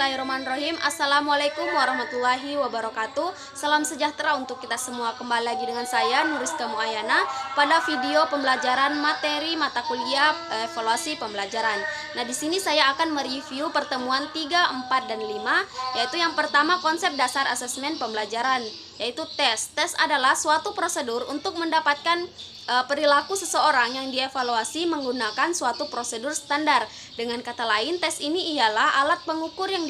Bismillahirrahmanirrahim. Assalamualaikum warahmatullahi wabarakatuh. Salam sejahtera untuk kita semua. Kembali lagi dengan saya Nuriska Muayana pada video pembelajaran materi mata kuliah evaluasi pembelajaran. Nah, di sini saya akan mereview pertemuan 3, 4 dan 5, yaitu yang pertama konsep dasar asesmen pembelajaran, yaitu tes. Tes adalah suatu prosedur untuk mendapatkan perilaku seseorang yang dievaluasi menggunakan suatu prosedur standar. Dengan kata lain, tes ini ialah alat pengukur yang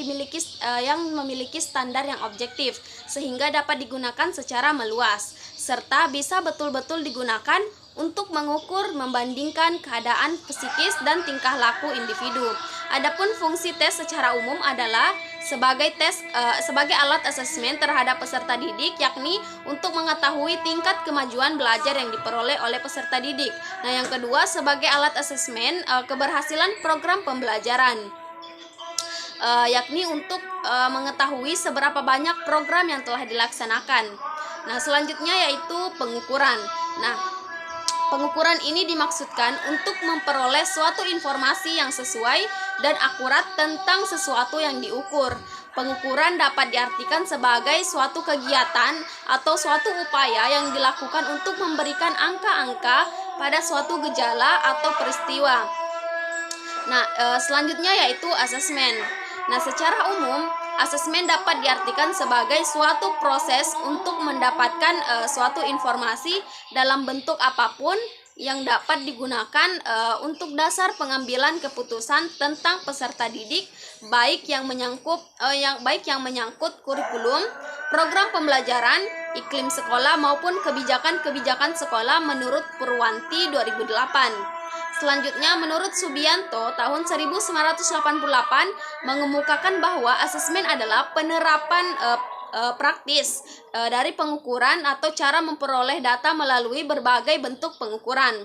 memiliki standar yang objektif sehingga dapat digunakan secara meluas serta bisa betul-betul digunakan untuk mengukur, membandingkan keadaan psikis dan tingkah laku individu. Adapun fungsi tes secara umum adalah sebagai alat asesmen terhadap peserta didik, yakni untuk mengetahui tingkat kemajuan belajar yang diperoleh oleh peserta didik. Nah, yang kedua sebagai alat asesmen keberhasilan program pembelajaran, yakni untuk mengetahui seberapa banyak program yang telah dilaksanakan. Nah, selanjutnya yaitu pengukuran. Nah, pengukuran ini dimaksudkan untuk memperoleh suatu informasi yang sesuai dan akurat tentang sesuatu yang diukur. Pengukuran dapat diartikan sebagai suatu kegiatan atau suatu upaya yang dilakukan untuk memberikan angka-angka pada suatu gejala atau peristiwa. Nah, selanjutnya yaitu asesmen. Nah, secara umum, asesmen dapat diartikan sebagai suatu proses untuk mendapatkan suatu informasi dalam bentuk apapun yang dapat digunakan untuk dasar pengambilan keputusan tentang peserta didik, baik yang menyangkut kurikulum, program pembelajaran, iklim sekolah maupun kebijakan-kebijakan sekolah menurut Purwanti 2008. Selanjutnya, menurut Subianto tahun 1988 mengemukakan bahwa asesmen adalah penerapan praktis dari pengukuran atau cara memperoleh data melalui berbagai bentuk pengukuran.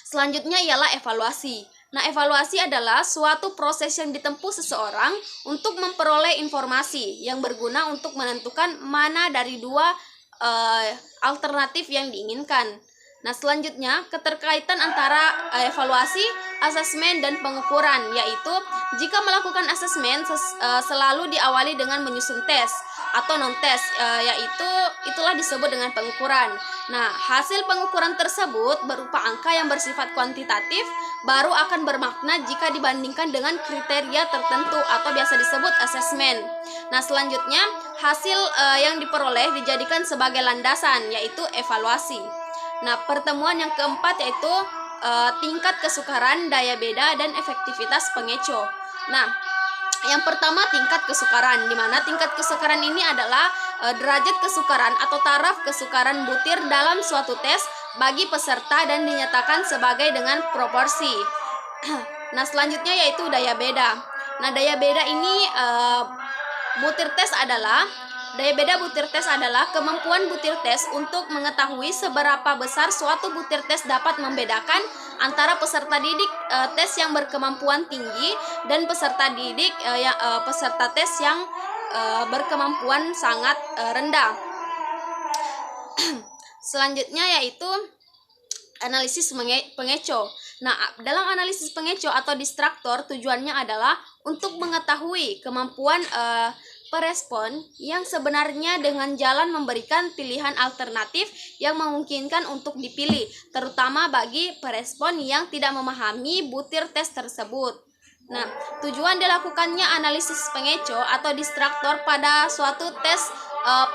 Selanjutnya ialah evaluasi. Nah, evaluasi adalah suatu proses yang ditempuh seseorang untuk memperoleh informasi yang berguna untuk menentukan mana dari dua alternatif yang diinginkan. Nah, selanjutnya keterkaitan antara evaluasi, asesmen, dan pengukuran, yaitu jika melakukan asesmen selalu diawali dengan menyusun tes atau non-tes, itulah disebut dengan pengukuran. Nah, hasil pengukuran tersebut berupa angka yang bersifat kuantitatif, baru akan bermakna jika dibandingkan dengan kriteria tertentu atau biasa disebut asesmen. Nah, selanjutnya hasil yang diperoleh dijadikan sebagai landasan, yaitu evaluasi. Nah, pertemuan yang keempat yaitu tingkat kesukaran, daya beda, dan efektivitas pengeco. Nah, yang pertama tingkat kesukaran, di mana tingkat kesukaran ini adalah derajat kesukaran atau taraf kesukaran butir dalam suatu tes bagi peserta dan dinyatakan sebagai dengan proporsi. Nah, selanjutnya yaitu daya beda. Nah, daya beda ini Daya beda butir tes adalah kemampuan butir tes untuk mengetahui seberapa besar suatu butir tes dapat membedakan antara peserta didik tes yang berkemampuan tinggi dan peserta tes yang berkemampuan sangat rendah. Selanjutnya yaitu analisis pengeco. Nah, dalam analisis pengeco atau distraktor tujuannya adalah untuk mengetahui kemampuan perespon yang sebenarnya dengan jalan memberikan pilihan alternatif yang memungkinkan untuk dipilih, terutama bagi perespon yang tidak memahami butir tes tersebut. Nah, tujuan dilakukannya analisis pengeco atau distraktor pada suatu tes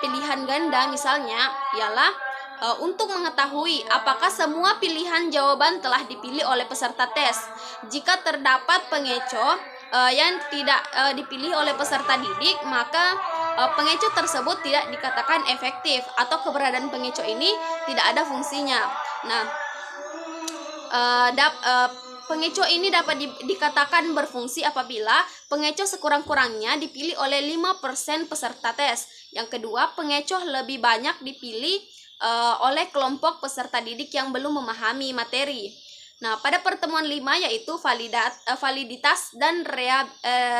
pilihan ganda misalnya ialah untuk mengetahui apakah semua pilihan jawaban telah dipilih oleh peserta tes. Jika terdapat pengeco yang tidak dipilih oleh peserta didik, maka pengeco tersebut tidak dikatakan efektif atau keberadaan pengeco ini tidak ada fungsinya. Nah, pengeco ini dapat dikatakan berfungsi apabila pengeco sekurang-kurangnya dipilih oleh 5% peserta tes. Yang kedua, pengeco lebih banyak dipilih oleh kelompok peserta didik yang belum memahami materi. Nah, pada pertemuan 5 yaitu validitas dan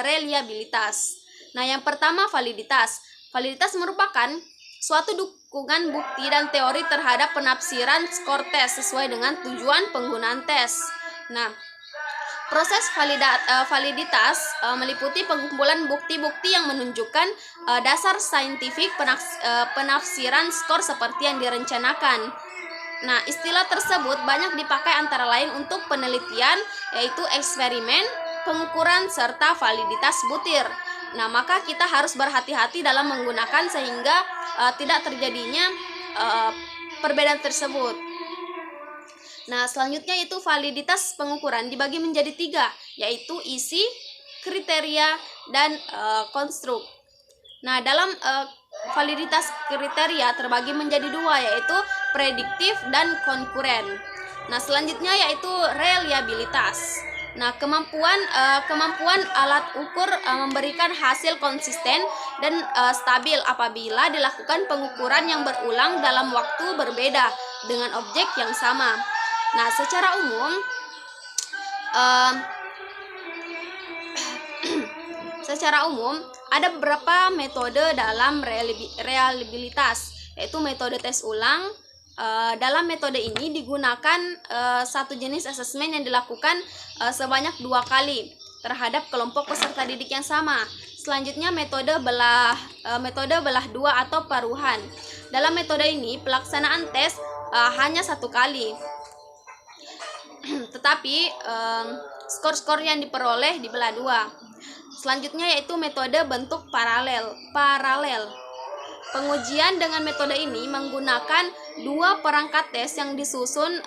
reliabilitas. Nah, yang pertama validitas. Validitas merupakan suatu dukungan bukti dan teori terhadap penafsiran skor tes sesuai dengan tujuan penggunaan tes. Nah, Proses validitas meliputi pengumpulan bukti-bukti yang menunjukkan dasar saintifik penafsiran skor seperti yang direncanakan. Nah, istilah tersebut banyak dipakai antara lain untuk penelitian, yaitu eksperimen, pengukuran, serta validitas butir. Nah, maka kita harus berhati-hati dalam menggunakan sehingga tidak terjadinya perbedaan tersebut. Nah, selanjutnya itu validitas pengukuran dibagi menjadi 3, yaitu isi, kriteria, dan konstruk. Nah, dalam validitas kriteria terbagi menjadi 2, yaitu prediktif dan konkuren. Nah, selanjutnya yaitu reliabilitas. Nah, kemampuan alat ukur memberikan hasil konsisten dan stabil apabila dilakukan pengukuran yang berulang dalam waktu berbeda dengan objek yang sama. Nah, secara umum ada beberapa metode dalam reliabilitas, yaitu metode tes ulang. Dalam metode ini digunakan satu jenis asesmen yang dilakukan sebanyak 2 kali terhadap kelompok peserta didik yang sama. Selanjutnya metode belah 2 atau paruhan. Dalam metode ini pelaksanaan tes hanya 1 kali, tetapi skor-skor yang diperoleh dibelah 2. Selanjutnya yaitu metode bentuk paralel. Pengujian dengan metode ini menggunakan 2 perangkat tes yang disusun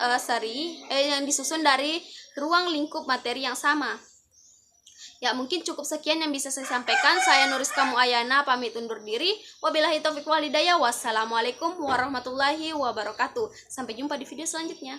dari ruang lingkup materi yang sama. Ya, mungkin cukup sekian yang bisa saya sampaikan. Saya Nuriska Muayana pamit undur diri. Wabillahi taufiq wal hidayah. Wassalamualaikum warahmatullahi wabarakatuh. Sampai jumpa di video selanjutnya.